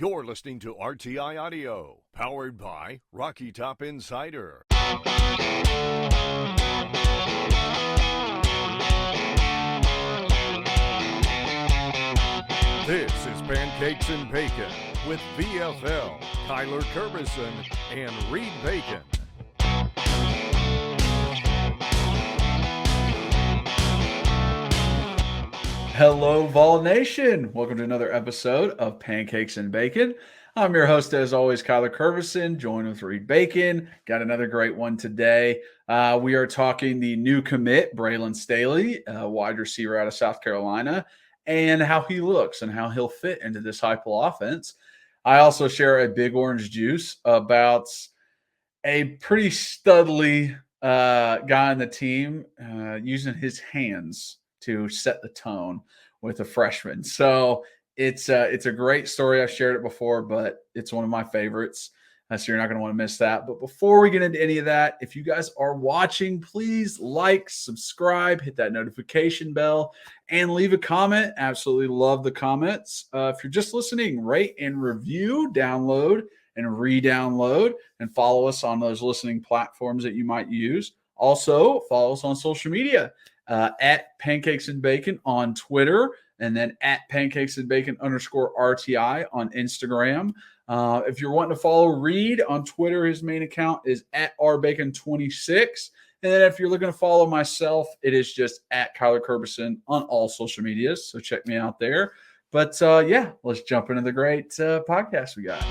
You're listening to RTI Audio, powered by Rocky Top Insider. This is Pancakes and Bacon with VFL, Kyler Kervison, and Reed Bacon. Hello, Vol Nation. Welcome to another episode of Pancakes and Bacon. I'm your host, as always, Kyler Kervison, joined with Reed Bacon. Got another great one today. We are talking the new commit, Braylon Staley, wide receiver out of South Carolina, and how he looks and how he'll fit into this Heupel offense. I also share a big orange juice about a pretty studly guy on the team using his hands to set the tone with a freshman. So it's a great story. I've shared it before, but it's one of my favorites. So you're not going to want to miss that. But before we get into any of that, if you guys are watching, please like, subscribe, hit that notification bell, and leave a comment. Absolutely love the comments. If you're just listening, rate and review, download and re-download, and follow us on those listening platforms that you might use. Also, follow us on social media. At Pancakes and Bacon on Twitter, and then at Pancakes and Bacon _RTI on Instagram. If you're wanting to follow Reed on Twitter, his main account is at rbacon26. And then if you're looking to follow myself, it is just at Kyler Kervison on all social medias. So check me out there. But yeah, let's jump into the great podcast we got.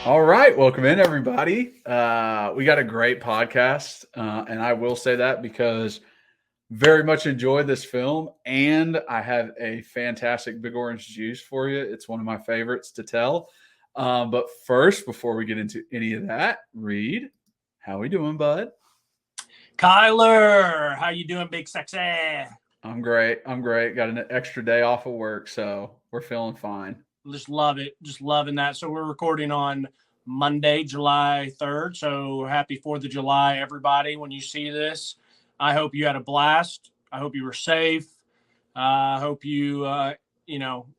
All right, welcome in, everybody. We got a great podcast, and I will say that because very much enjoyed this film, and I have a fantastic big orange juice for you. It's one of my favorites to tell. But first, before we get into any of that, Reed, how we doing, bud? Kyler, how you doing, big sexy? I'm great. Got an extra day off of work, so we're feeling fine. Just love it. Just loving that. So we're recording on Monday, July 3rd. So happy 4th of July, everybody, when you see this. I hope you had a blast. I hope you were safe. I hope you,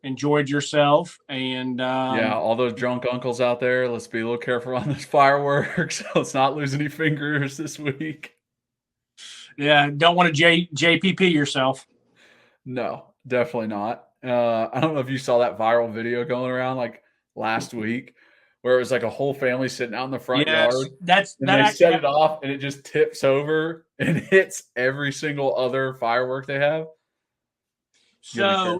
enjoyed yourself. And yeah, all those drunk uncles out there, let's be a little careful on those fireworks. Let's not lose any fingers this week. Yeah, don't want to JPP yourself. No, definitely not. I don't know if you saw that viral video going around like last week, where it was like a whole family sitting out in the front yard. They set it off, and it just tips over and hits every single other firework they have. So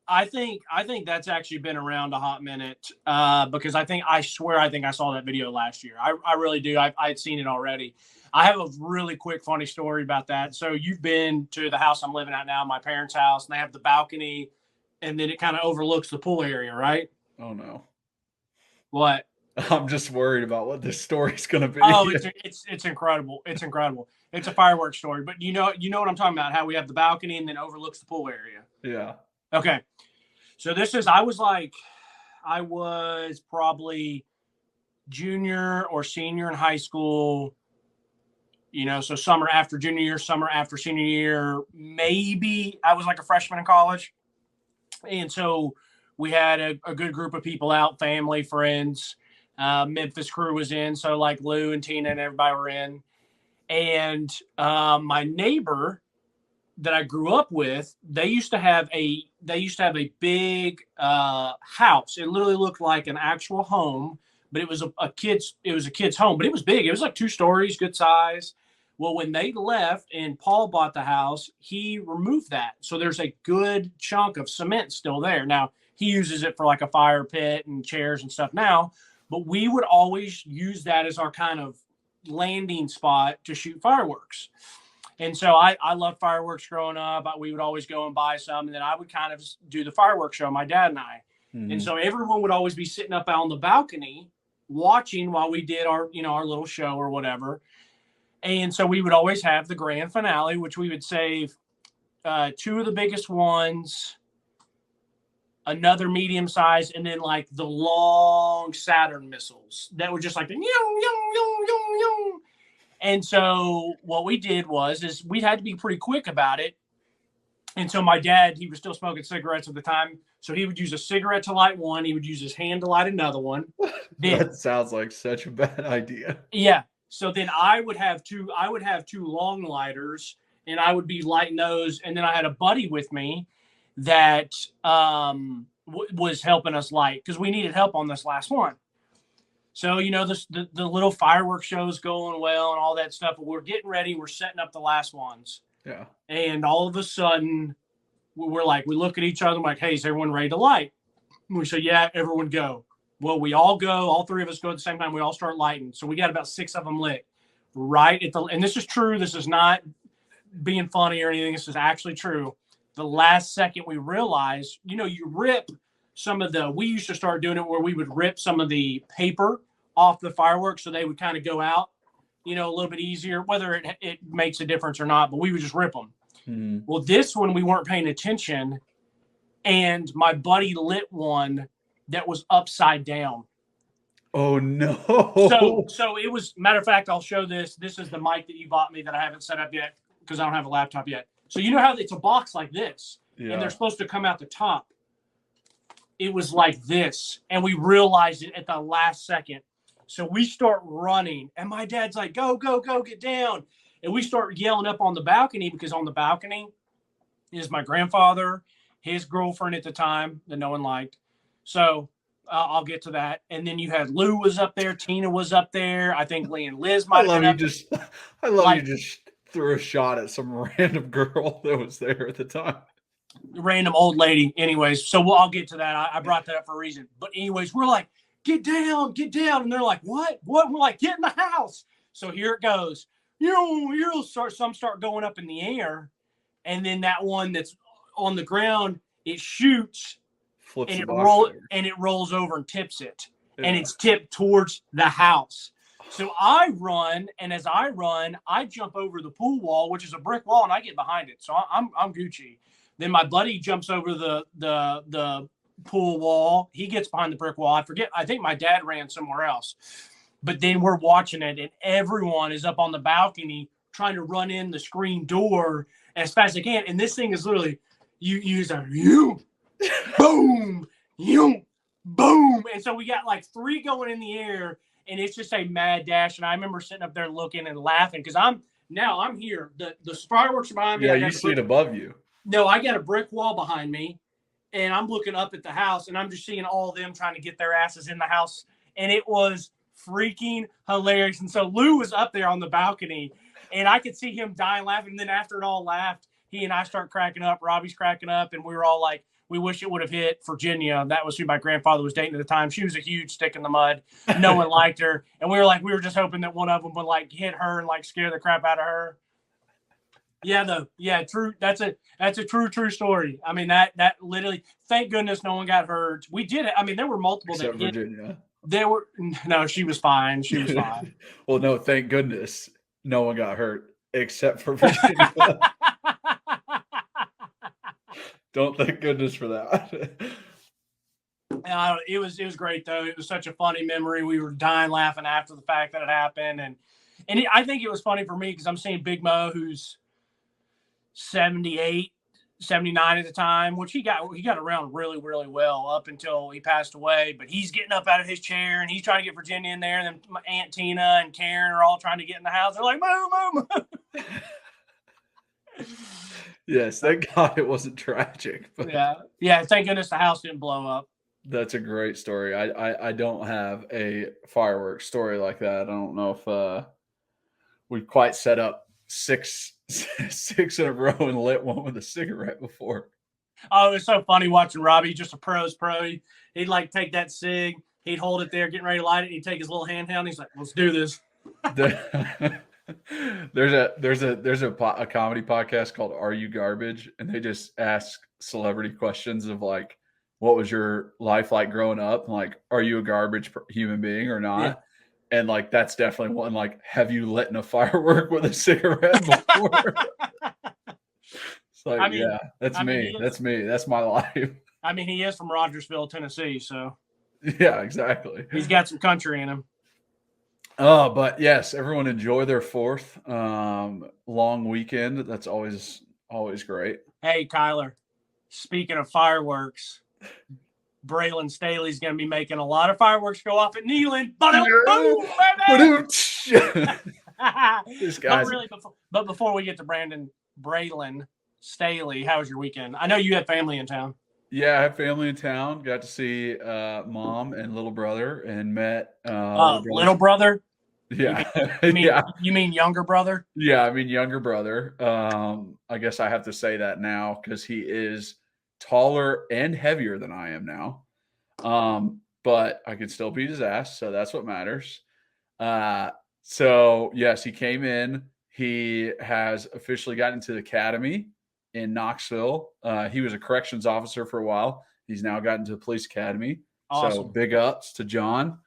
I think that's actually been around a hot minute because I swear I saw that video last year. I really do. I'd seen it already. I have a really quick funny story about that. So you've been to the house I'm living at now, my parents' house, and they have the balcony, and then it kind of overlooks the pool area, right? Oh no. What? I'm just worried about what this story's going to be. Oh, it's incredible. It's incredible. It's a fireworks story, but you know what I'm talking about, how we have the balcony and then overlooks the pool area. Yeah. Okay. So I was probably junior or senior in high school, so summer after junior year, summer after senior year, maybe I was like a freshman in college. And so we had a good group of people out, family, friends. Memphis crew was in, so like Lou and Tina and everybody were in. And my neighbor that I grew up with, they used to have a big house. It literally looked like an actual home, but it was a kid's home, but it was big. It was like 2 stories, good size. Well, when they left and Paul bought the house, he removed that. So there's a good chunk of cement still there. Now, he uses it for like a fire pit and chairs and stuff now, but we would always use that as our kind of landing spot to shoot fireworks. And so I loved fireworks growing up. We would always go and buy some, and then I would kind of do the fireworks show, my dad and I. Mm-hmm. And so everyone would always be sitting up on the balcony watching while we did our little show or whatever. And so we would always have the grand finale, which we would save 2 of the biggest ones, another medium size, and then like the long Saturn missiles that were just like the yum, yum, yum, yum, yum. And so what we did is we had to be pretty quick about it. And so my dad, he was still smoking cigarettes at the time. So he would use a cigarette to light one. He would use his hand to light another one. That sounds like such a bad idea. Yeah. So then I would have two long lighters, and I would be lighting those. And then I had a buddy with me that was helping us light because we needed help on this last one. So, the little fireworks show's going well and all that stuff. But we're getting ready. We're setting up the last ones. Yeah. And all of a sudden, we look at each other. I'm like, hey, is everyone ready to light? And we say, yeah, everyone go. Well, we all go. All three of us go at the same time. We all start lighting. So we got about 6 of them lit right at and this is true. This is not being funny or anything. This is actually true. The last second we realized, you rip some of we used to start doing it where we would rip some of the paper off the fireworks so they would kind of go out, a little bit easier, whether it makes a difference or not, but we would just rip them. Mm-hmm. Well, this one we weren't paying attention, and my buddy lit one that was upside down. Oh no. So it was, matter of fact, I'll show this. This is the mic that you bought me that I haven't set up yet because I don't have a laptop yet. So you know how it's a box like this, and they're supposed to come out the top. It was like this, and we realized it at the last second. So we start running, and my dad's like, go, go, go, get down. And we start yelling up on the balcony because on the balcony is my grandfather, his girlfriend at the time that no one liked. So I'll get to that. And then you had Lou was up there. Tina was up there. I think Lee and Liz might have been up there. I love you just threw a shot at some random girl that was there at the time. Random old lady. Anyways, so I'll get to that. I brought that up for a reason. But anyways, we're like, get down. And they're like, what? We're like, get in the house. So here it goes. Some start going up in the air. And then that one that's on the ground, it shoots. Flips and it rolls over and tips it. Yeah. And it's tipped towards the house. So I run, and as I run, I jump over the pool wall, which is a brick wall, and I get behind it. So I'm Gucci. Then my buddy jumps over the pool wall. He gets behind the brick wall. I think my dad ran somewhere else. But then we're watching it, and everyone is up on the balcony trying to run in the screen door as fast as they can. And this thing is literally, you use a boom, boom. And so we got like 3 going in the air, and it's just a mad dash. And I remember sitting up there looking and laughing because I'm here. The fireworks are behind me. Yeah, you see it above you. No, I got a brick wall behind me, and I'm looking up at the house, and I'm just seeing all of them trying to get their asses in the house. And it was freaking hilarious. And so Lou was up there on the balcony, and I could see him dying laughing. And then after it all laughed, he and I start cracking up. Robbie's cracking up, and we were all like, we wish it would have hit Virginia. That was who my grandfather was dating at the time. She was a huge stick in the mud. No one liked her. And we were just hoping that one of them would like hit her and like scare the crap out of her. Yeah, true. That's a true story. I mean, that literally, thank goodness no one got hurt. We did it. I mean, there were multiple Except that hit. Virginia. No, she was fine. She was fine. Well, no, thank goodness no one got hurt except for Virginia. Don't thank goodness for that. It was great though. It was such a funny memory. We were dying laughing after the fact that it happened, and I think it was funny for me because I'm seeing Big Mo, who's 78, 79 at the time, which he got around really, really well up until he passed away. But he's getting up out of his chair and he's trying to get Virginia in there. And then my Aunt Tina and Karen are all trying to get in the house. They're like, "Moo, moo." Yes, thank God it wasn't tragic. But yeah. Thank goodness the house didn't blow up. That's a great story. I don't have a fireworks story like that. I don't know if we've quite set up six in a row and lit one with a cigarette before. Oh, it was so funny watching Robbie, just a pro's pro. He'd like take that cig, he'd hold it there, getting ready to light it, and he'd take his little handheld, and he's like, "Let's do this." There's a comedy podcast called Are You Garbage? And they just ask celebrity questions of like, what was your life like growing up? And like, are you a garbage human being or not? Yeah. And like, that's definitely one. Like, have you lit a firework with a cigarette before? It's like, that's me. That's me. That's my life. I mean, he is from Rogersville, Tennessee. So yeah, exactly. He's got some country in him. But yes, everyone enjoy their 4th long weekend. That's always Always great. Hey, Kyler, speaking of fireworks, Braylon Staley's going to be making a lot of fireworks go off at Neyland. Boom, baby! This guy's but before we get to Braylon Staley, how was your weekend? I know you had family in town. Yeah, I have family in town. Got to see mom and little brother, and met little brother. Yeah, You mean younger brother? Yeah, I mean younger brother. I guess I have to say that now because he is taller and heavier than I am now. But I can still beat his ass, so that's what matters. So yes, he came in. He has officially gotten into the academy in Knoxville. He was a corrections officer for a while. He's now gotten to the police academy. Awesome. So big ups to John.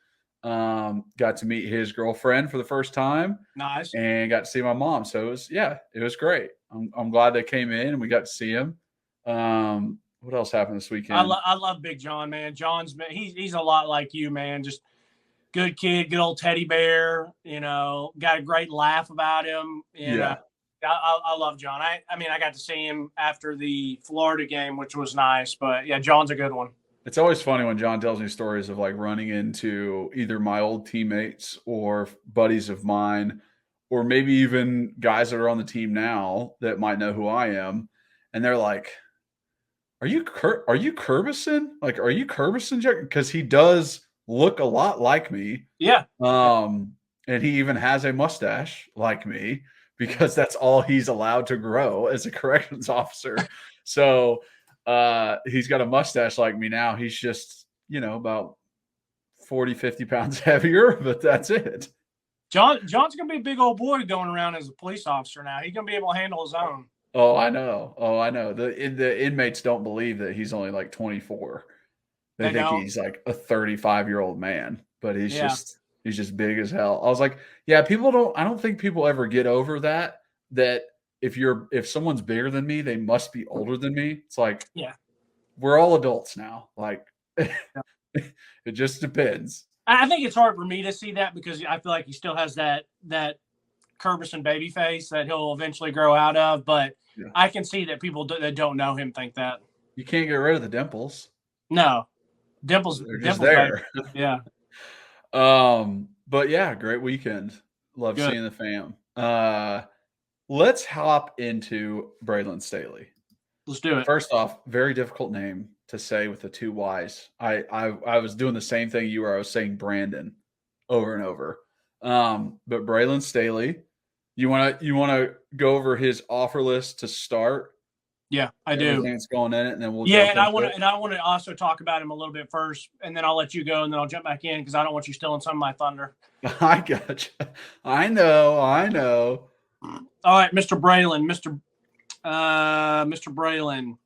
Got to meet his girlfriend for the first time. Nice. And got to see my mom. So it was great. I'm glad they came in and we got to see him. What else happened this weekend? I love Big John, man. He's a lot like you, man. Just good kid, good old teddy bear. Got a great laugh about him. I love John. I got to see him after the Florida game, which was nice. But yeah, John's a good one. It's always funny when John tells me stories of like running into either my old teammates or buddies of mine, or maybe even guys that are on the team now that might know who I am, and they're like, "Are you Curbison? Like, are you Curbison?" Because he does look a lot like me. Yeah. And he even has a mustache like me because that's all he's allowed to grow as a corrections officer. So he's got a mustache like me now. He's just, about 40, 50 pounds heavier, but that's it. John's going to be a big old boy going around as a police officer now. He's going to be able to handle his own. Oh, I know. The inmates don't believe that he's only like 24. They think he's like a 35-year-old man, but he's just big as hell. I was like, yeah, I don't think people ever get over that if someone's bigger than me, they must be older than me. It's like, yeah, we're all adults now. Like, it just depends. I think it's hard for me to see that because I feel like he still has that Curbison baby face that he'll eventually grow out of. But yeah. I can see that people that don't know him think that. You can't get rid of the dimples. No, dimples. They're just there. Yeah. But yeah, great weekend. Love seeing the fam. Let's hop into Braylon Staley. Let's do it. First off, very difficult name to say with the two Y's. I was doing the same thing you were. I was saying Brandon over and over. But Braylon Staley, you want to go over his offer list to start? Yeah, I do. Everything that's going in it, and then we'll. Yeah, and I want to also talk about him a little bit first, and then I'll let you go, and then I'll jump back in because I don't want you stealing some of my thunder. I gotcha. I know. All right, Mr. Braylon, Mr. Braylon.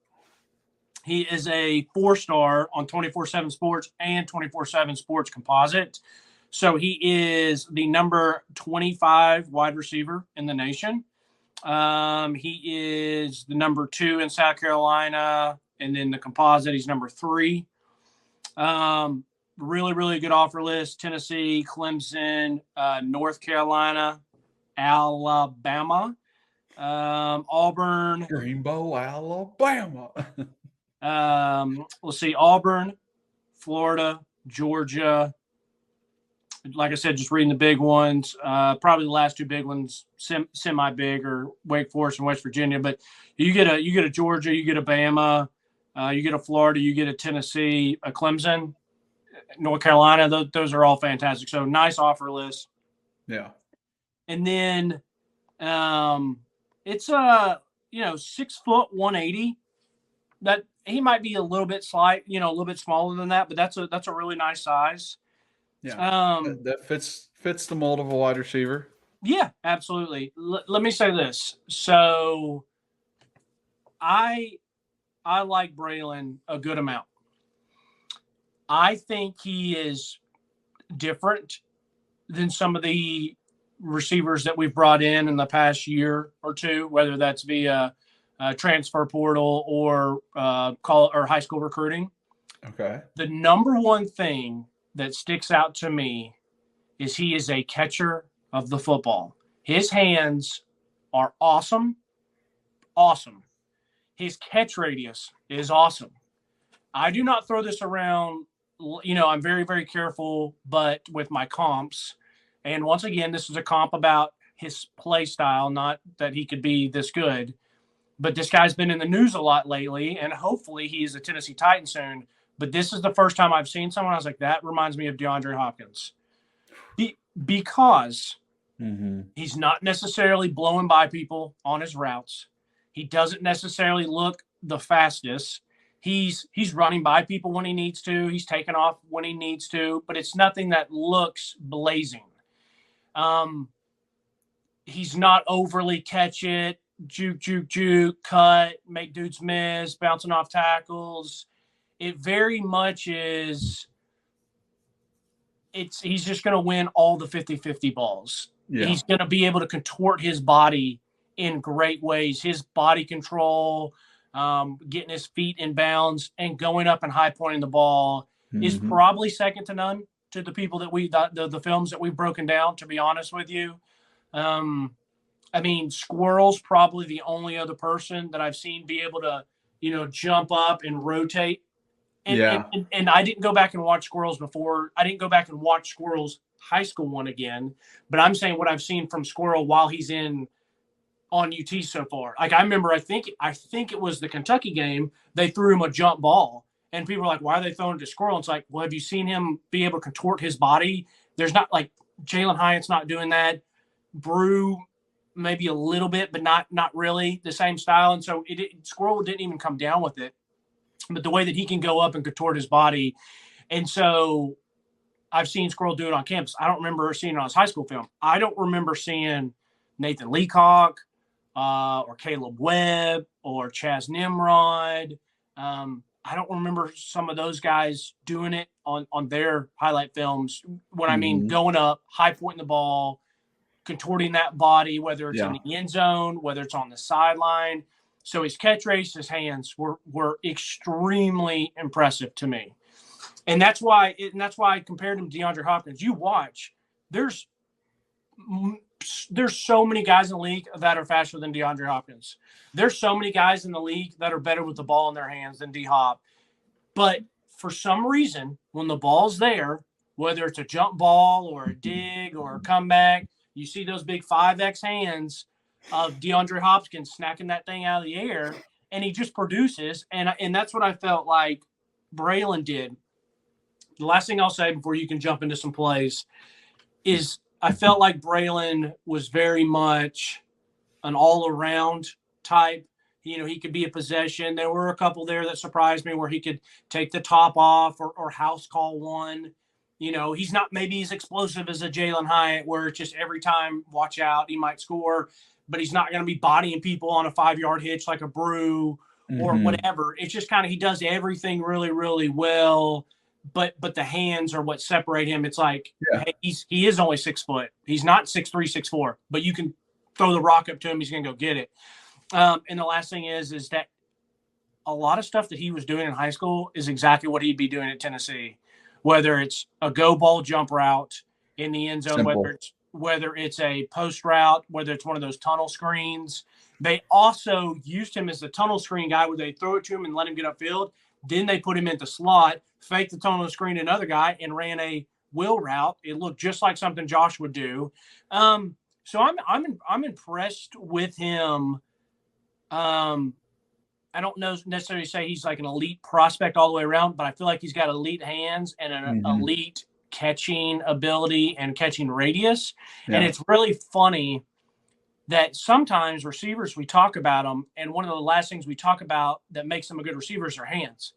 He is a 4-star on 24/7 Sports and 24/7 Sports Composite. So he is the number 25 wide receiver in the nation. He is the number 2 in South Carolina, and then the composite, he's number 3. Really, really good offer list: Tennessee, Clemson, North Carolina, Alabama, Auburn, Greenbow, Alabama. Let's see, Auburn, Florida, Georgia. Like I said, just reading the big ones. Probably the last 2 big ones, semi-big, or Wake Forest and West Virginia. But you get a Georgia, you get a Bama, you get a Florida, you get a Tennessee, a Clemson, North Carolina. Those are all fantastic. So nice offer list. Yeah. And then it's 6 foot 180. That he might be a little bit a little bit smaller than that, but that's a really nice size. Yeah, that fits the mold of a wide receiver. Yeah, absolutely. Let me say this. So I like Braylon a good amount. I think he is different than some of the receivers that we've brought in the past year or two, whether that's via transfer portal or high school recruiting. Okay. The number one thing that sticks out to me is he is a catcher of the football. His hands are awesome. his catch radius is awesome. I do not throw this around. I'm very, very careful, but with my comps. And once again, this is a comp about his play style, not that he could be this good. But this guy's been in the news a lot lately, and hopefully he's a Tennessee Titan soon. But this is the first time I've seen someone I was like, that reminds me of DeAndre Hopkins. Because he's not necessarily blowing by people on his routes. He doesn't necessarily look the fastest. He's running by people when he needs to. He's taking off when he needs to, but it's nothing that looks blazing. He's not overly catch it, juke, cut, make dudes miss, bouncing off tackles. It very much is he's just going to win all the 50-50 balls. Yeah. He's going to be able to contort his body in great ways. His body control, getting his feet in bounds and going up and high pointing the ball is probably second to none to the people that the films that we've broken down, to be honest with you. Squirrel's probably the only other person that I've seen be able to, jump up and rotate. And I didn't go back and watch Squirrels before. I didn't go back and watch Squirrels high school one again, but I'm saying what I've seen from Squirrel while he's on UT so far. Like I remember, I think it was the Kentucky game. They threw him a jump ball and people were like, why are they throwing it to Squirrel? And it's like, well, have you seen him be able to contort his body? There's not like Jalen Hyatt's not doing that. Brew maybe a little bit, but not really the same style. And so Squirrel didn't even come down with it. But the way that he can go up and contort his body. And so I've seen Squirrel do it on campus. I don't remember seeing it on his high school film. I don't remember seeing Nathan Leacock or Caleb Webb or Chaz Nimrod. I don't remember some of those guys doing it on their highlight films. When I mean going up, high pointing the ball, contorting that body, whether it's in the end zone, whether it's on the sideline. So his catch race, his hands were extremely impressive to me. And that's why I compared him to DeAndre Hopkins. You watch, there's so many guys in the league that are faster than DeAndre Hopkins. There's so many guys in the league that are better with the ball in their hands than D-Hop. But for some reason, when the ball's there, whether it's a jump ball or a dig or a comeback, you see those big 5X hands of DeAndre Hopkins snacking that thing out of the air, and he just produces. And that's what I felt like Braylon did. The last thing I'll say before you can jump into some plays is I felt like Braylon was very much an all-around type. He could be a possession. There were a couple there that surprised me where he could take the top off or house call one. He's not maybe as explosive as a Jalen Hyatt where it's just every time, watch out, he might score, but he's not going to be bodying people on a 5-yard hitch like a Brew or whatever. It's just kind of he does everything really, really well. But the hands are what separate him. It's like hey, he is only 6 foot. He's not 6'3", 6'4", but you can throw the rock up to him. He's going to go get it. And the last thing is that a lot of stuff that he was doing in high school is exactly what he'd be doing at Tennessee, whether it's a go ball jump route in the end zone, Simple. whether it's a post route, whether it's one of those tunnel screens. They also used him as the tunnel screen guy where they throw it to him and let him get upfield. Then they put him into slot, faked the tunnel screen to another guy, and ran a wheel route. It looked just like something Josh would do. So I'm impressed with him. I don't necessarily say he's like an elite prospect all the way around, but I feel like he's got elite hands and an elite catching ability and catching radius. Yeah. And it's really funny that sometimes receivers, we talk about them, and one of the last things we talk about that makes them a good receiver is their hands.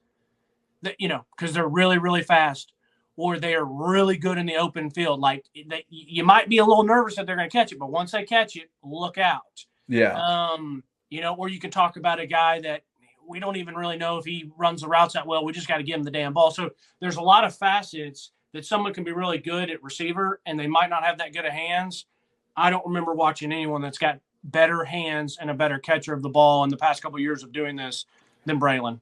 That, because they're really, really fast, or they are really good in the open field. Like you might be a little nervous that they're going to catch it, but once they catch it, look out. Yeah. Or you can talk about a guy that we don't even really know if he runs the routes that well. We just got to give him the damn ball. So there's a lot of facets that someone can be really good at receiver, and they might not have that good of hands. I don't remember watching anyone that's got better hands and a better catcher of the ball in the past couple of years of doing this than Braylon.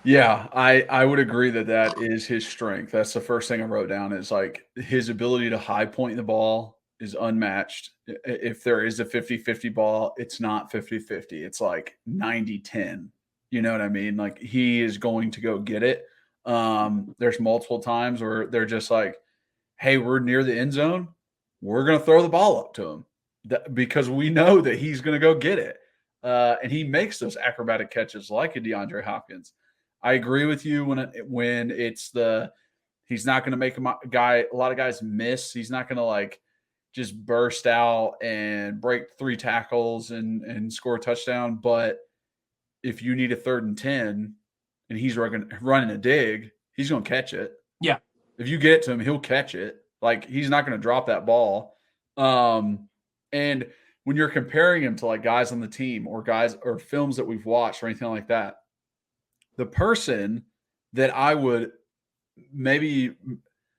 Yeah, I would agree that is his strength. That's the first thing I wrote down is like his ability to high point the ball is unmatched. If there is a 50-50 ball, it's not 50-50. It's like 90-10 You know what I mean? Like, he is going to go get it. There's multiple times where they're just like, hey, we're near the end zone. We're going to throw the ball up to him because we know that he's going to go get it. And he makes those acrobatic catches like a DeAndre Hopkins. I agree with you when it's he's not going to make a lot of guys miss. He's not going to like just burst out and break 3 tackles and score a touchdown. But if you need a 3rd and 10 and he's running a dig, he's going to catch it. Yeah. If you get it to him, he'll catch it. Like, he's not going to drop that ball. And when you're comparing him to like guys on the team or guys or films that we've watched or anything like that, the person that I would maybe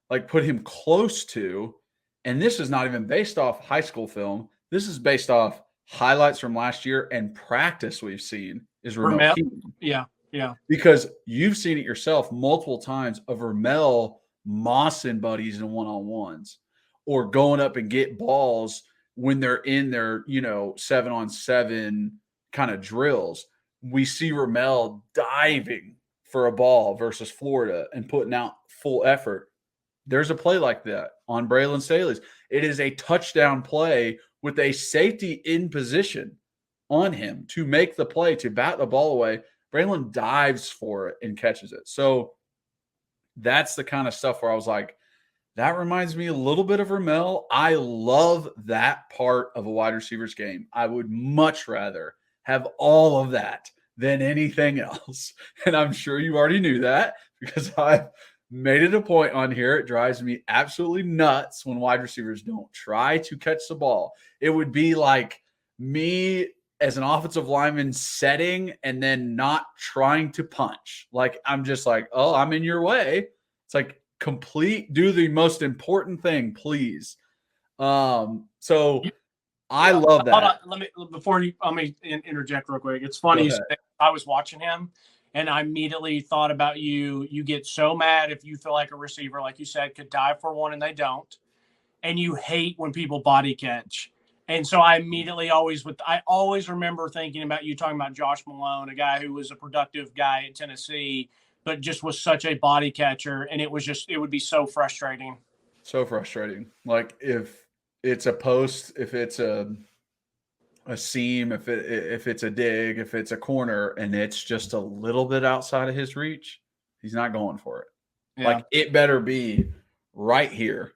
like put him close to, and this is not even based off high school film, this is based off highlights from last year and practice we've seen, is Ramel Keyton. Yeah. Because you've seen it yourself multiple times of Ramel mossing buddies in one-on-ones or going up and get balls when they're in their, 7-on-7 kind of drills. We see Ramel diving for a ball versus Florida and putting out full effort. There's a play like that on Braylon Staley's. It is a touchdown play with a safety in position on him to make the play, to bat the ball away. Braylon dives for it and catches it. So that's the kind of stuff where I was like, that reminds me a little bit of Ramel. I love that part of a wide receiver's game. I would much rather have all of that than anything else. And I'm sure you already knew that because I've made it a point on here. It drives me absolutely nuts when wide receivers don't try to catch the ball. It would be like me as an offensive lineman setting and then not trying to punch. Like, I'm just like, oh, I'm in your way. It's like, do the most important thing, please. So I love that. Hold on, let me interject real quick. It's funny. I was watching him and I immediately thought about you. You get so mad if you feel like a receiver, like you said, could dive for one and they don't. And you hate when people body catch. And so I immediately I always remember thinking about you talking about Josh Malone, a guy who was a productive guy at Tennessee, but just was such a body catcher. And it would be so frustrating. So frustrating. Like, if it's a post, if it's a seam, if it's a dig, if it's a corner, and it's just a little bit outside of his reach, he's not going for it. Yeah. Like, it better be right here,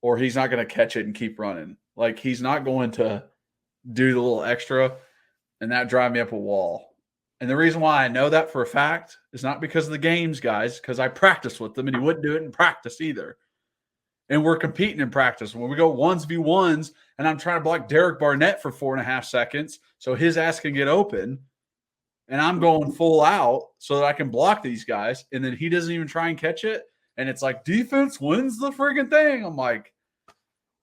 or he's not going to catch it and keep running. Like, he's not going to do the little extra, and that drive me up a wall. And the reason why I know that for a fact is not because of the games, guys, because I practiced with them, and he wouldn't do it in practice either. And we're competing in practice. When we go 1v1s, and I'm trying to block Derek Barnett for 4.5 seconds so his ass can get open, and I'm going full out so that I can block these guys, and then he doesn't even try and catch it, and it's like, defense wins the friggin' thing. I'm like,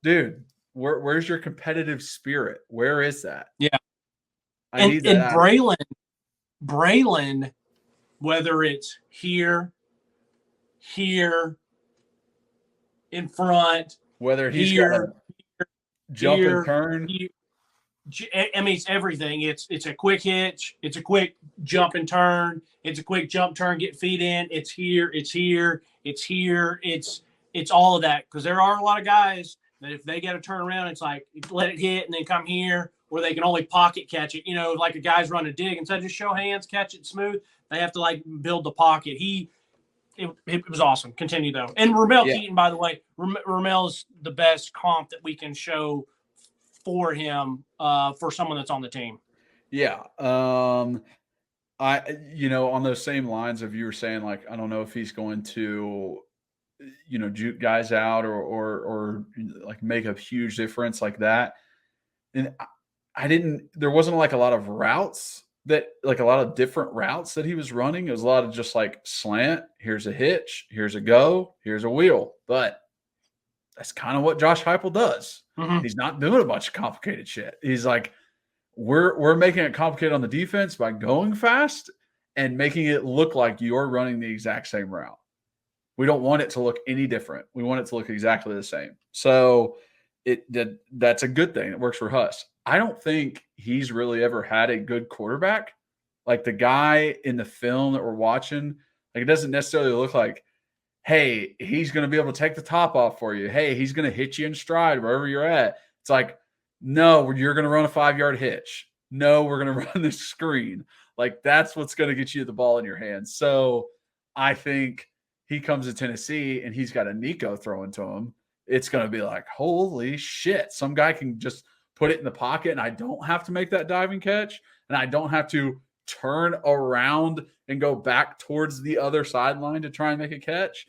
dude, where's your competitive spirit? Where is that? Yeah. I need that. And Braylon, whether it's here, in front, whether he's here, jump and turn. I mean, it's everything. It's a quick hitch. It's a quick jump and turn. It's a quick jump, turn, get feet in. It's here. It's all of that. Because there are a lot of guys that if they got to turn around, it's like, let it hit and then come here, or they can only pocket catch it. Like a guy's run a dig. Instead of just show hands, catch it smooth, they have to like build the pocket. It was awesome. Continue though. And Ramel Keyton, by the way, Ramel's the best comp that we can show for him for someone that's on the team. Yeah. On those same lines of you were saying, like, I don't know if he's going to, juke guys out or like make a huge difference like that. And there wasn't like a lot of routes a lot of different routes that he was running. It was a lot of just like slant. Here's a hitch. Here's a go. Here's a wheel. But that's kind of what Josh Heupel does. Mm-hmm. He's not doing a bunch of complicated shit. He's like, we're making it complicated on the defense by going fast and making it look like you're running the exact same route. We don't want it to look any different. We want it to look exactly the same. So that's a good thing. It works for Huss. I don't think he's really ever had a good quarterback Like the guy in the film that we're watching, like it doesn't necessarily look like, hey, he's going to be able to take the top off for you. Hey, he's going to hit you in stride wherever you're at. It's like, no, you're going to run a 5-yard hitch. No, we're going to run this screen. Like that's what's going to get you the ball in your hands. So I think he comes to Tennessee and he's got a Nico throwing to him. It's going to be like, holy shit, some guy can just put it in the pocket and I don't have to make that diving catch and I don't have to turn around and go back towards the other sideline to try and make a catch.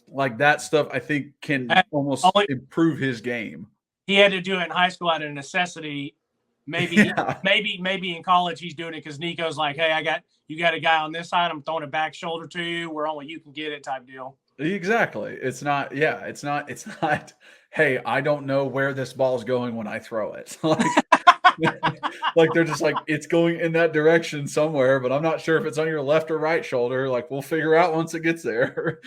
Like that stuff, I think can almost improve his game. He had to do it in high school out of necessity. Maybe in college he's doing it because Nico's like, hey, you got a guy on this side. I'm throwing a back shoulder to you where only you can get it type deal. Exactly. It's not. Hey, I don't know where this ball is going when I throw it. Like they're just like, it's going in that direction somewhere, but I'm not sure if it's on your left or right shoulder. Like we'll figure out once it gets there.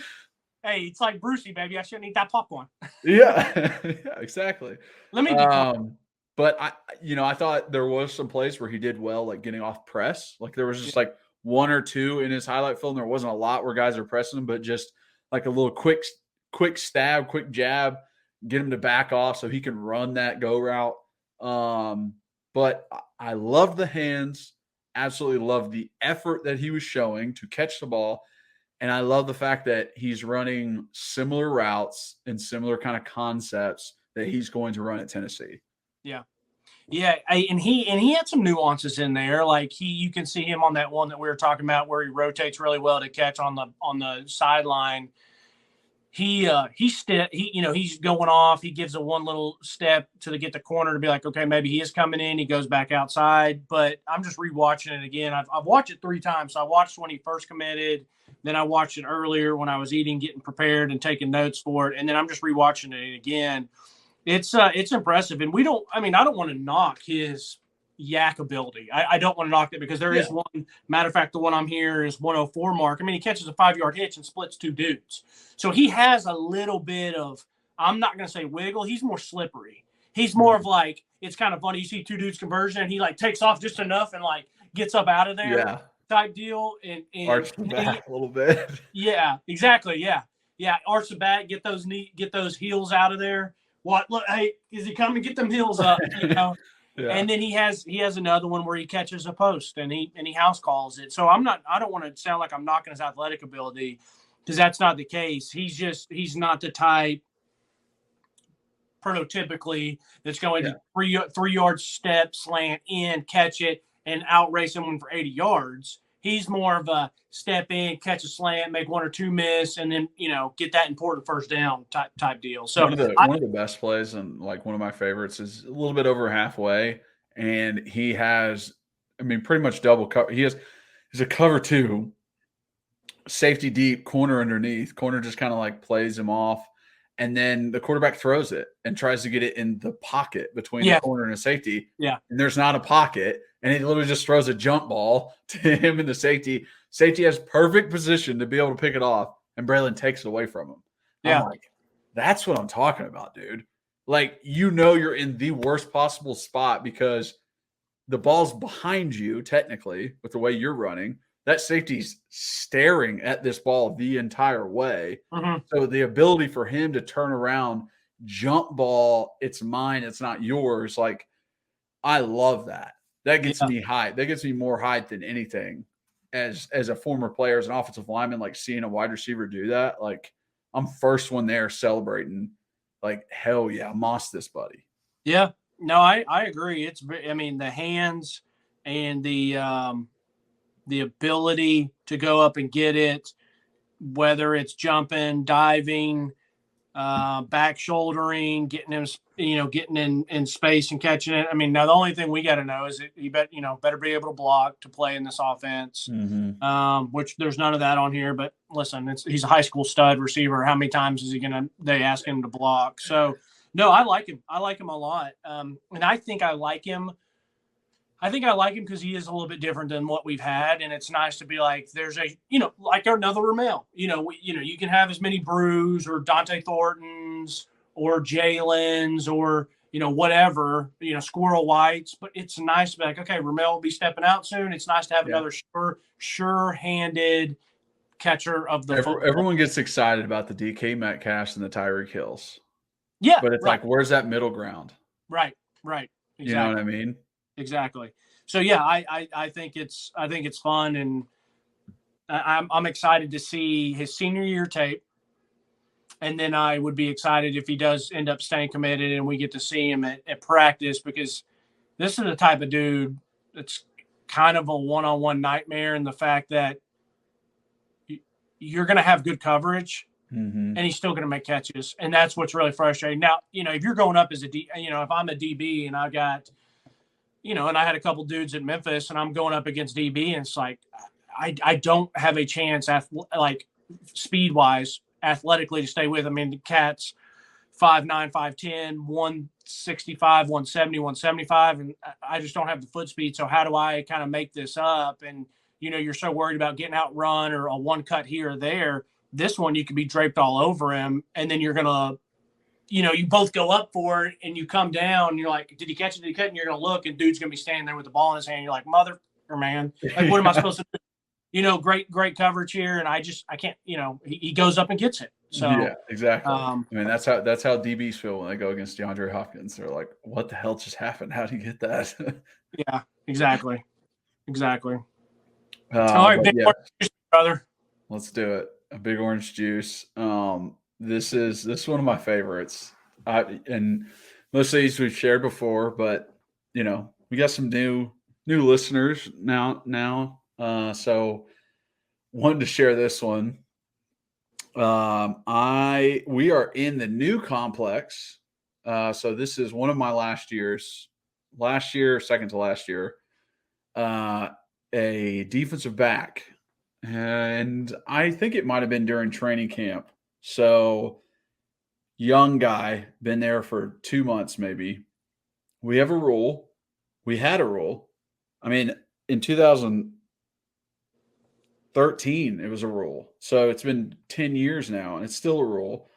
Hey, it's like Brucey, baby. I shouldn't eat that popcorn. Yeah, exactly. Let me. But I thought there was some plays where he did well, like getting off press. Like there was just like one or two in his highlight film. There wasn't a lot where guys are pressing him, but just like a little quick stab, quick jab, get him to back off so he can run that go route. But I love the hands, absolutely love the effort that he was showing to catch the ball. And I love the fact that he's running similar routes and similar kind of concepts that he's going to run at Tennessee. Yeah. Yeah. And he had some nuances in there. Like you can see him on that one that we were talking about where he rotates really well to catch on the sideline. He's going off. He gives a one little step to get the corner to be like, okay, maybe he is coming in. He goes back outside, but I'm just rewatching it again. I've watched it 3 times. So I watched when he first committed. Then I watched it earlier when I was eating, getting prepared and taking notes for it. And then I'm just rewatching it again. It's impressive. And I don't want to knock his yak ability. I don't want to knock it because there is one. Matter of fact, the one I'm here is 104 mark. I mean, he catches a 5-yard hitch and splits 2 dudes. So he has a little bit of, I'm not going to say wiggle. He's more slippery. He's more of like, it's kind of funny. You see 2 dudes conversion and he like takes off just enough and like gets up out of there type deal. And arch the back a little bit. Yeah, exactly. Yeah. Arch the back, get those heels out of there. What? Look, hey, is he coming? Get them heels up, Yeah. And then he has another one where he catches a post and he house calls it. So I don't want to sound like I'm knocking his athletic ability because that's not the case. He's not the type prototypically that's going to 3-yard step, slant in, catch it, and outrace someone for 80 yards. He's more of a step in, catch a slant, make 1 or 2 miss, and then, get that important first down type deal. So one of the best plays and like one of my favorites is a little bit over halfway. And he has, pretty much double cover. He's a cover 2, safety deep, corner underneath. Corner just kind of like plays him off. And then the quarterback throws it and tries to get it in the pocket between the corner and the safety. Yeah. And there's not a pocket. And he literally just throws a jump ball to him and the safety. Safety has perfect position to be able to pick it off. And Braylon takes it away from him. Yeah. I'm like, that's what I'm talking about, dude. Like, you're in the worst possible spot because the ball's behind you, technically, with the way you're running. That safety's staring at this ball the entire way. Mm-hmm. So the ability for him to turn around, jump ball, it's mine, it's not yours. Like, I love that. That gets me hyped. That gets me more hyped than anything. As a former player, as an offensive lineman, like seeing a wide receiver do that, like I'm first one there celebrating. Like, hell yeah, moss this buddy. Yeah, no, I agree. The hands and the ability to go up and get it, whether it's jumping, diving, back shouldering, getting him, getting in space and catching it. Now the only thing we got to know is that he better be able to block to play in this offense, which there's none of that on here. But listen, he's a high school stud receiver. How many times is they ask him to block? So no, I like him. I like him a lot. And I think I like him. I think I like him because he is a little bit different than what we've had, and it's nice to be like, there's like another Ramel. You can have as many Brews or Dante Thorntons or Jalen's or whatever, squirrel whites, but it's nice to be like, okay, Ramel will be stepping out soon. It's nice to have another sure-handed catcher of the football. Everyone gets excited about the DK Metcalfs and the Tyreek Hills. Yeah. But it's like, where's that middle ground? Right. Exactly. You know what I mean? Exactly. So yeah, I think it's fun, and I'm excited to see his senior year tape. And then I would be excited if he does end up staying committed and we get to see him at practice, because this is the type of dude that's kind of a one-on-one nightmare in the fact that you're going to have good coverage and he's still going to make catches. And that's what's really frustrating. Now, if you're going up as if I'm a DB and I got, and I had a couple dudes at Memphis and I'm going up against DB, and it's like, I don't have a chance speed-wise, athletically, to stay with. I mean, the cat's 5'9", 5'10", 165, 170, 175, and I just don't have the foot speed. So how do I kind of make this up? And you're so worried about getting outrun or a one cut here or there. This one, you could be draped all over him, and then you're gonna, you both go up for it, and you come down, and you're like, did he catch it? Did he cut? And you're gonna look, and dude's gonna be standing there with the ball in his hand. You're like, mother or man, like, what am I supposed to do? Great coverage here, and I can't. He goes up and gets it. So yeah, exactly. I mean, that's how DBs feel when they go against DeAndre Hopkins. They're like, "What the hell just happened? How did he get that?" Yeah, exactly. All right, big orange juice, brother. Let's do it. A big orange juice. This is one of my favorites. And most of these we've shared before, but we got some new listeners now. So wanted to share this one. We are in the new complex. So this is one of my last year, second to last year, a defensive back. And I think it might've been during training camp. So young guy, been there for 2 months, maybe. We had a rule. I mean, in 2013, it was a rule. So it's been 10 years now, and it's still a rule.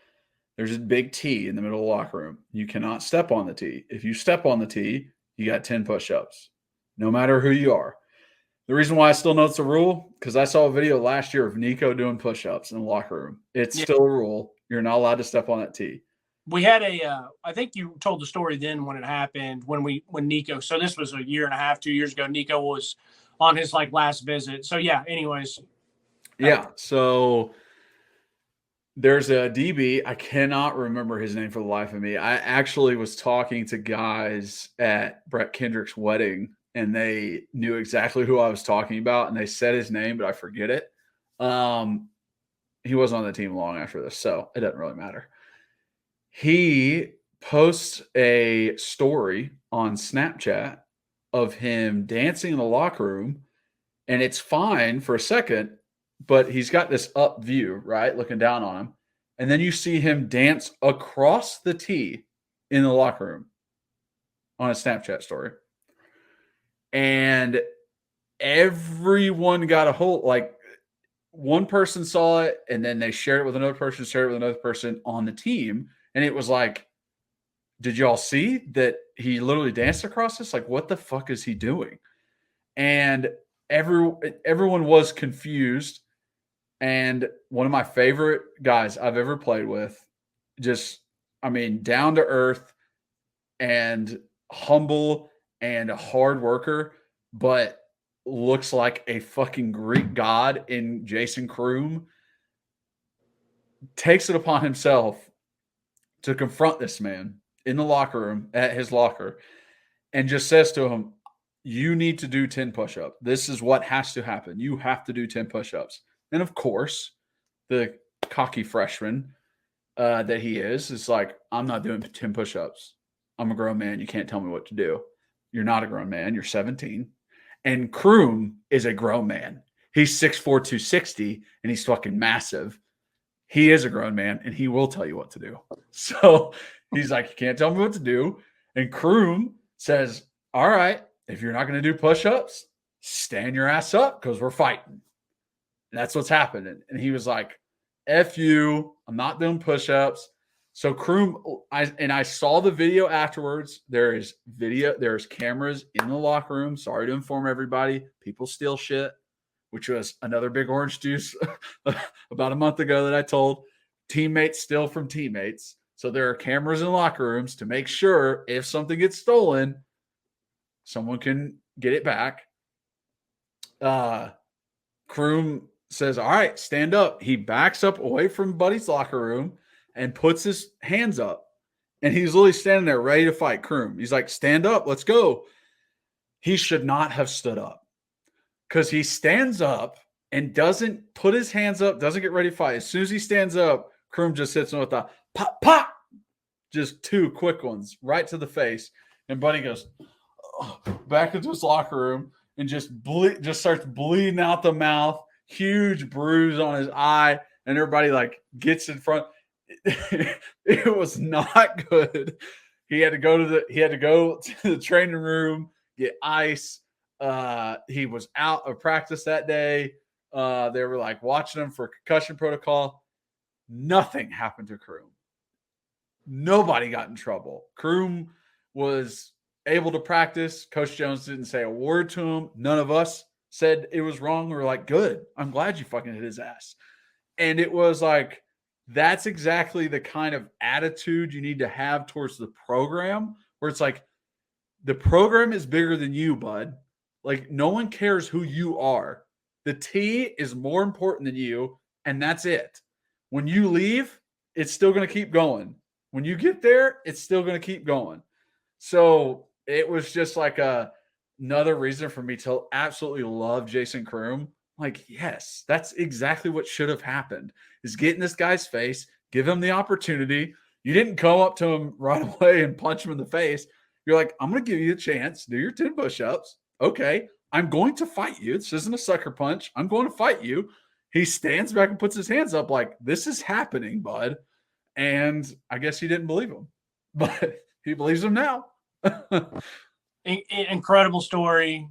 There's a big T in the middle of the locker room. You cannot step on the T. If you step on the T, you got 10 push-ups, no matter who you are. The reason why I still know it's a rule, because I saw a video last year of Nico doing push-ups in the locker room. It's still a rule. You're not allowed to step on that T. We had I think you told the story then when it happened, when Nico, so this was a year and a half, 2 years ago, Nico was on his last visit. So yeah, anyways. Yeah. So there's a DB. I cannot remember his name for the life of me. I actually was talking to guys at Brett Kendrick's wedding, and they knew exactly who I was talking about, and they said his name, but I forget it. He wasn't on the team long after this, so it doesn't really matter. He posts a story on Snapchat of him dancing in the locker room, and it's fine for a second, but he's got this up view, right, looking down on him. And then you see him dance across the tee in the locker room on a Snapchat story. And everyone got a hold, like one person saw it, and then they shared it with another person, on the team. And it was like, did y'all see that he literally danced across this? Like, what the fuck is he doing? And everyone was confused. And one of my favorite guys I've ever played with, down to earth and humble and a hard worker, but looks like a fucking Greek god in Jason Kroom, takes it upon himself to confront this man in the locker room, at his locker, and just says to him, you need to do 10 push-ups. This is what has to happen. You have to do 10 push-ups. And of course, the cocky freshman that he is like, I'm not doing 10 push-ups. I'm a grown man. You can't tell me what to do. You're not a grown man. You're 17. And Kroom is a grown man. He's 6'4", 260, and he's fucking massive. He is a grown man, and he will tell you what to do. So he's like, you can't tell me what to do. And Kroom says, all right, if you're not going to do push-ups, stand your ass up because we're fighting. And that's what's happening. And he was like, F you, I'm not doing push-ups. So Kroom, I saw the video afterwards. There's cameras in the locker room. Sorry to inform everybody, people steal shit, which was another big orange juice about a month ago that I told. Teammates steal from teammates. So there are cameras in locker rooms to make sure if something gets stolen, someone can get it back. Kroom says, all right, stand up. He backs up away from Buddy's locker room and puts his hands up. And he's literally standing there ready to fight Kroom. He's like, stand up, let's go. He should not have stood up because he stands up and doesn't put his hands up, doesn't get ready to fight. As soon as he stands up, Kroom just hits him with a pop, pop. Just two quick ones right to the face. And Buddy goes back into his locker room and just starts bleeding out the mouth, huge bruise on his eye, and everybody like gets in front. It was not good. He had to go to the training room, get ice. He was out of practice that day. They were like watching him for concussion protocol. Nothing happened to Kroom. Nobody got in trouble. Kroom was able to practice. Coach Jones didn't say a word to him. None of us said it was wrong. We were like, good. I'm glad you fucking hit his ass. And it was like, that's exactly the kind of attitude you need to have towards the program, where it's like, the program is bigger than you, bud. Like, no one cares who you are. The T is more important than you, and that's it. When you leave, it's still going to keep going. When you get there, it's still going to keep going. So it was just like another reason for me to absolutely love Jason Kroom. Like, yes, that's exactly what should have happened, is get in this guy's face, give him the opportunity. You didn't come up to him right away and punch him in the face. You're like, I'm going to give you a chance. Do your 10 push-ups. Okay, I'm going to fight you. This isn't a sucker punch. I'm going to fight you. He stands back and puts his hands up like, this is happening, bud. And I guess he didn't believe him, but he believes him now. Incredible story.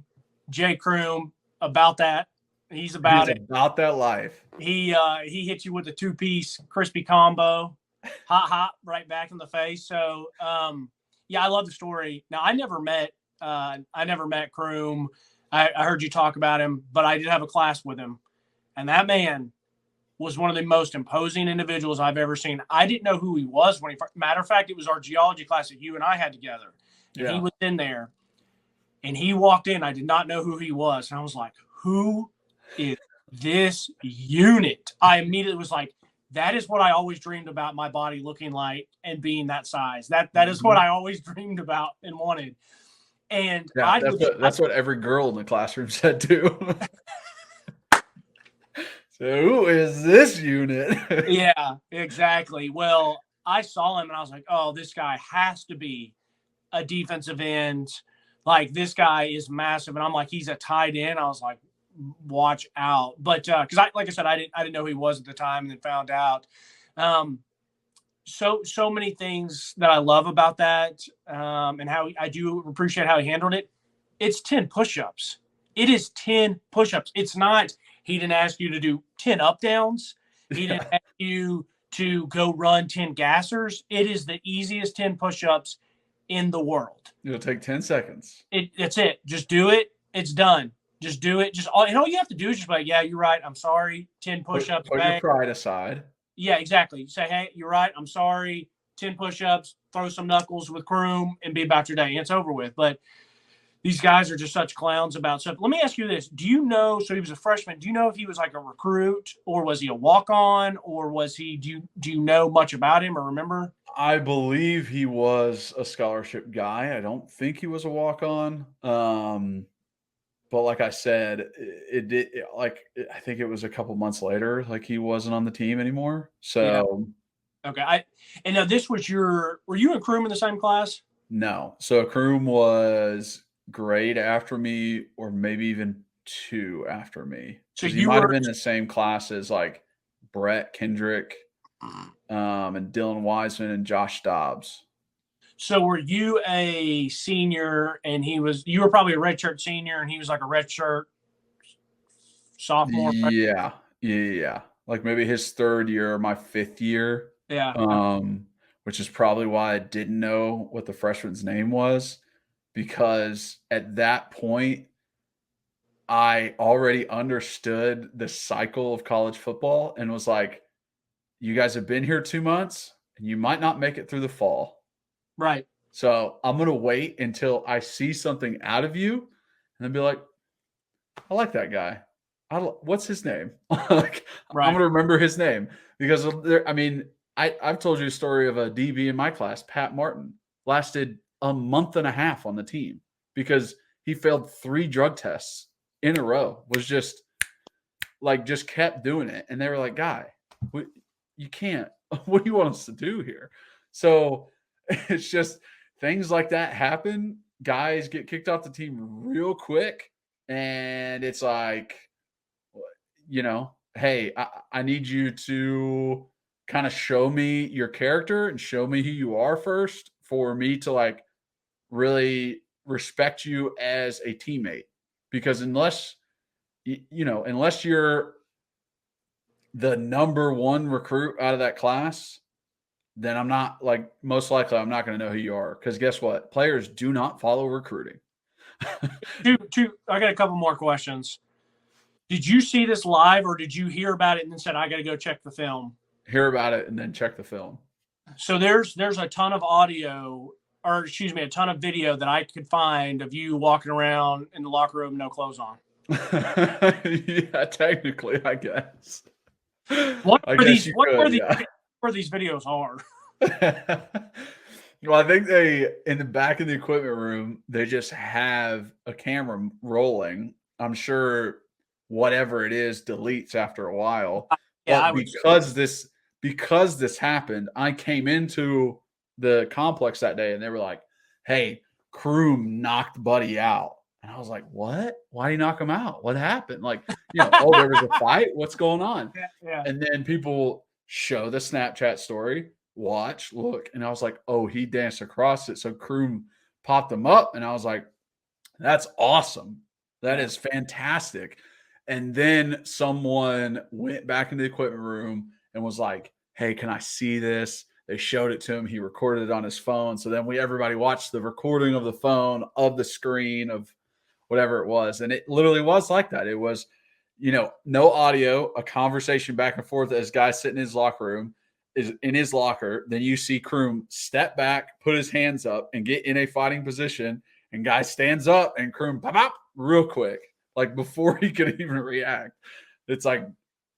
Jay Kroom about that. He's about that life. He hits you with a 2-piece crispy combo, hot, right back in the face. So, yeah, I love the story. Now, I never met Kroom. I heard you talk about him, but I did have a class with him, and that man was one of the most imposing individuals I've ever seen. I didn't know who he was when matter of fact, it was our geology class that you and I had together. And He was in there, and he walked in. I did not know who he was. And I was like, who is this unit? I immediately was like, that is what I always dreamed about my body looking like and being that size. That is what I always dreamed about and wanted. And yeah, that's what every girl in the classroom said too. So who is this unit? Yeah, exactly. Well, I saw him and I was like, oh, this guy has to be a defensive end. Like, this guy is massive. And I'm like, he's a tight end. I was like, watch out. But because like I said, I didn't know who he was at the time, and then found out. So many things that I love about that, and how I do appreciate how he handled it. It's 10 push-ups. It is 10 push-ups. It's not, he didn't ask you to do 10 up downs. He didn't ask you to go run 10 gassers. It is the easiest 10 push-ups in the world. It'll take 10 seconds. That's it. Just do it. It's done. Just do it. All you have to do is just be like, yeah, you're right. I'm sorry. 10 push-ups. Put your pride aside. Yeah, exactly. Say, hey, you're right. I'm sorry. 10 push-ups, throw some knuckles with Kroom, and be about your day. It's over with. But these guys are just such clowns about stuff. Let me ask you this. Do you know, so he was a freshman, do you know if he was like a recruit, or was he a walk-on, or was he, do you know much about him or remember? I believe he was a scholarship guy. I don't think he was a walk-on. But like I said, I think it was a couple months later, like he wasn't on the team anymore. So, yeah. Okay. And now this was were you and Kroom in the same class? No. So Kroom was grade after me, or maybe even 2 after me. So you might have been in the same class as like Brett Kendrick, and Dylan Wiseman and Josh Dobbs. So were you a senior and you were probably a redshirt senior and he was like a redshirt sophomore? Yeah. Like maybe his 3rd year, my 5th year. Yeah. which is probably why I didn't know what the freshman's name was, because at that point, I already understood the cycle of college football and was like, you guys have been here 2 months and you might not make it through the fall. Right. So I'm going to wait until I see something out of you and then be like, I like that guy. What's his name? Like, Right. I'm going to remember his name because I've told you a story of a DB in my class, Pat Martin, lasted a month and a half on the team because he failed 3 drug tests in a row, was just kept doing it. And they were like, guy, you can't, what do you want us to do here? So it's just things like that happen. Guys get kicked off the team real quick. And it's like, hey, I need you to kind of show me your character and show me who you are first for me to like really respect you as a teammate. Because unless you're the number 1 recruit out of that class, then I'm not most likely I'm not going to know who you are. Because guess what? Players do not follow recruiting. I got a couple more questions. Did you see this live or did you hear about it and then said, I got to go check the film? Hear about it and then check the film. So there's a ton of audio, or excuse me, a ton of video that I could find of you walking around in the locker room, no clothes on. Yeah, technically, I guess. Where these videos are. Well, I think in the back of the equipment room, they just have a camera rolling. I'm sure whatever it is deletes after a while. Yeah, but because this happened, I came into the complex that day and they were like, hey, Kroom knocked Buddy out. And I was like, what? Why did he knock him out? What happened? Like, there was a fight. What's going on? Yeah. And then people show the Snapchat story, watch, look. And I was like, oh, he danced across it. So Kroom popped him up. And I was like, that's awesome. That is fantastic. And then someone went back in the equipment room and was like, hey, can I see this? They showed it to him. He recorded it on his phone. So then everybody watched the recording of the phone, of the screen, of whatever it was. And it literally was like that. It was, no audio, a conversation back and forth as guys sitting in his locker room is in his locker. Then you see Kroom step back, put his hands up and get in a fighting position. And guy stands up and Kroom pop, pop, real quick, like before he could even react. It's like,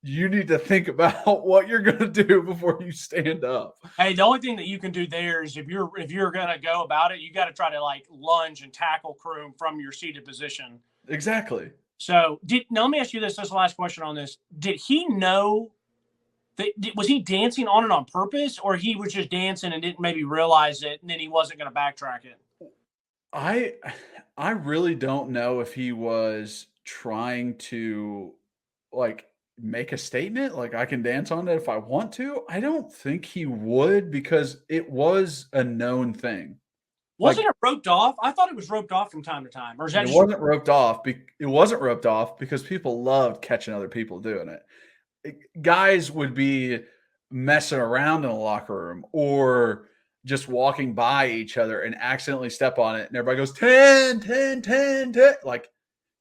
you need to think about what you're going to do before you stand up. Hey, the only thing that you can do there is if you're going to go about it, you got to try to like lunge and tackle Kroom from your seated position. Exactly. So now let me ask you this. This is the last question on this. Did he know that, was he dancing on it on purpose, or he was just dancing and didn't maybe realize it and then he wasn't going to backtrack it? I really don't know if he was trying to like make a statement like I can dance on it if I want to. I don't think he would because it was a known thing. Wasn't it roped off? I thought it was roped off from time to time. Or is that wasn't roped off. It wasn't roped off because people loved catching other people doing it. Guys would be messing around in the locker room or just walking by each other and accidentally step on it. And everybody goes 10, 10, 10, 10. Like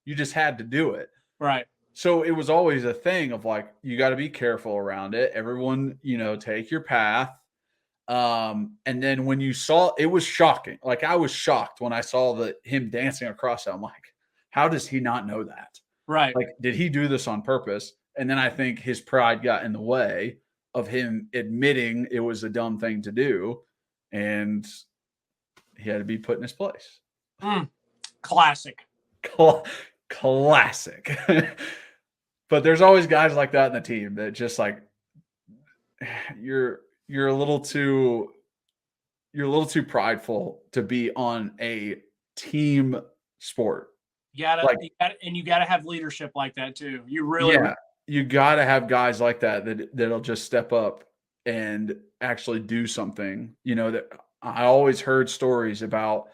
you just had to do it. Right. So it was always a thing of like, you got to be careful around it. Everyone, take your path. And then when you saw, it was shocking. Like I was shocked when I saw him dancing across it. I'm like, how does he not know that? Right. Like, did he do this on purpose? And then I think his pride got in the way of him admitting it was a dumb thing to do. And he had to be put in his place. Classic. Classic. But there's always guys like that in the team that just like you're a little too prideful to be on a team sport. You gotta have leadership like that too. You really, you gotta have guys like that'll just step up and actually do something. That I always heard stories about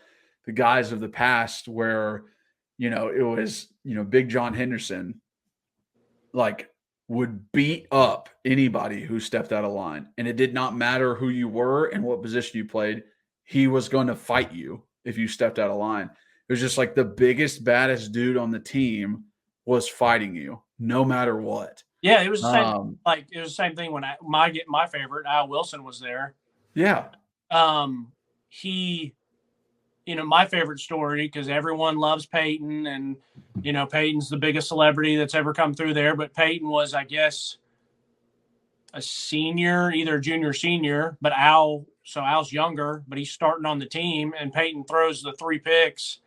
the guys of the past where, it was, Big John Henderson, like would beat up anybody who stepped out of line. And it did not matter who you were and what position you played. He was going to fight you if you stepped out of line. It was just like the biggest, baddest dude on the team was fighting you no matter what. Yeah, it was the same. It was the same thing when my favorite Al Wilson was there. Yeah. He, my favorite story, because everyone loves Peyton, and Peyton's the biggest celebrity that's ever come through there. But Peyton was, I guess, a senior, either junior or senior. But Al's younger, but he's starting on the team, and Peyton throws the 3 picks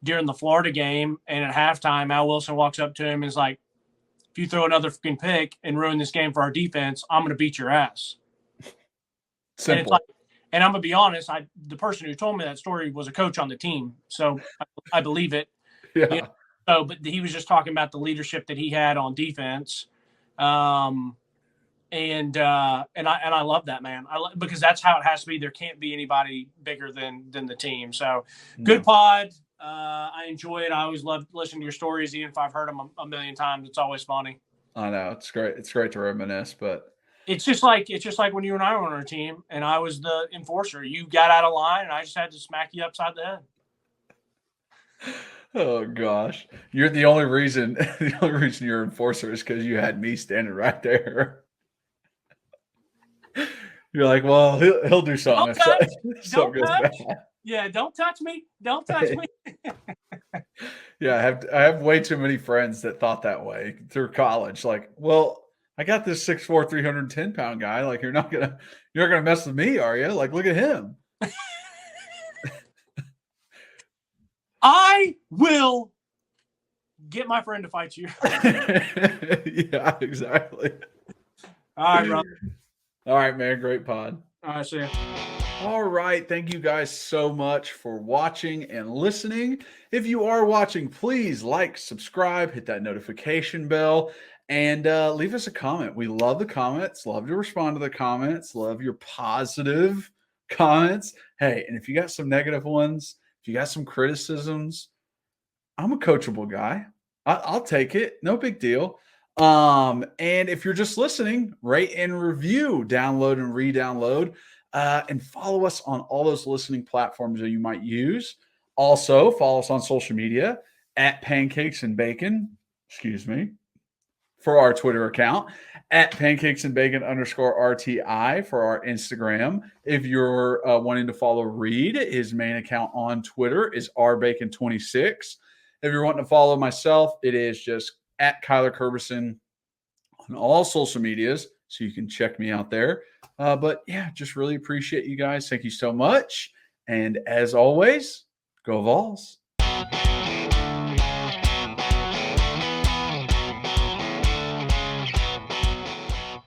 during the Florida game, and at halftime, Al Wilson walks up to him and is like, "If you throw another freaking pick and ruin this game for our defense, I'm going to beat your ass." Simple. And I'm going to be honest, the person who told me that story was a coach on the team, so I believe it. Yeah. But he was just talking about the leadership that he had on defense, and I love that, man. Because that's how it has to be. There can't be anybody bigger than the team. So good pod. I enjoy it. I always love listening to your stories, even if I've heard them a million times. It's always funny. I know, it's great. It's great to reminisce, but it's just like when you and I were on our team, and I was the enforcer. You got out of line, and I just had to smack you upside the head. Oh gosh, you're the only reason. The only reason you're an enforcer is because you had me standing right there. You're like, well, he'll do something. Don't touch. Yeah, don't touch me. Don't touch me. Yeah, I have way too many friends that thought that way through college. Like, well, I got this 6'4", 310-pound guy. Like, you're not gonna mess with me, are you? Like, look at him. I will get my friend to fight you. Yeah, exactly. All right, brother. All right, man. Great pod. All right, see ya. All right. Thank you guys so much for watching and listening. If you are watching, please like, subscribe, hit that notification bell, and leave us a comment. We love the comments. Love to respond to the comments. Love your positive comments. Hey, and if you got some negative ones, if you got some criticisms, I'm a coachable guy. I'll take it. No big deal. And if you're just listening, rate and review, download and re-download, and follow us on all those listening platforms that you might use. Also, follow us on social media at Pancakes and Bacon, for our Twitter account, at Pancakes and Bacon _RTI for our Instagram. If you're wanting to follow Reed, his main account on Twitter is rbacon26. If you're wanting to follow myself, it is just at Kyler Kerberson on all social medias, so you can check me out there. But yeah, just really appreciate you guys. Thank you so much. And as always, go Vols.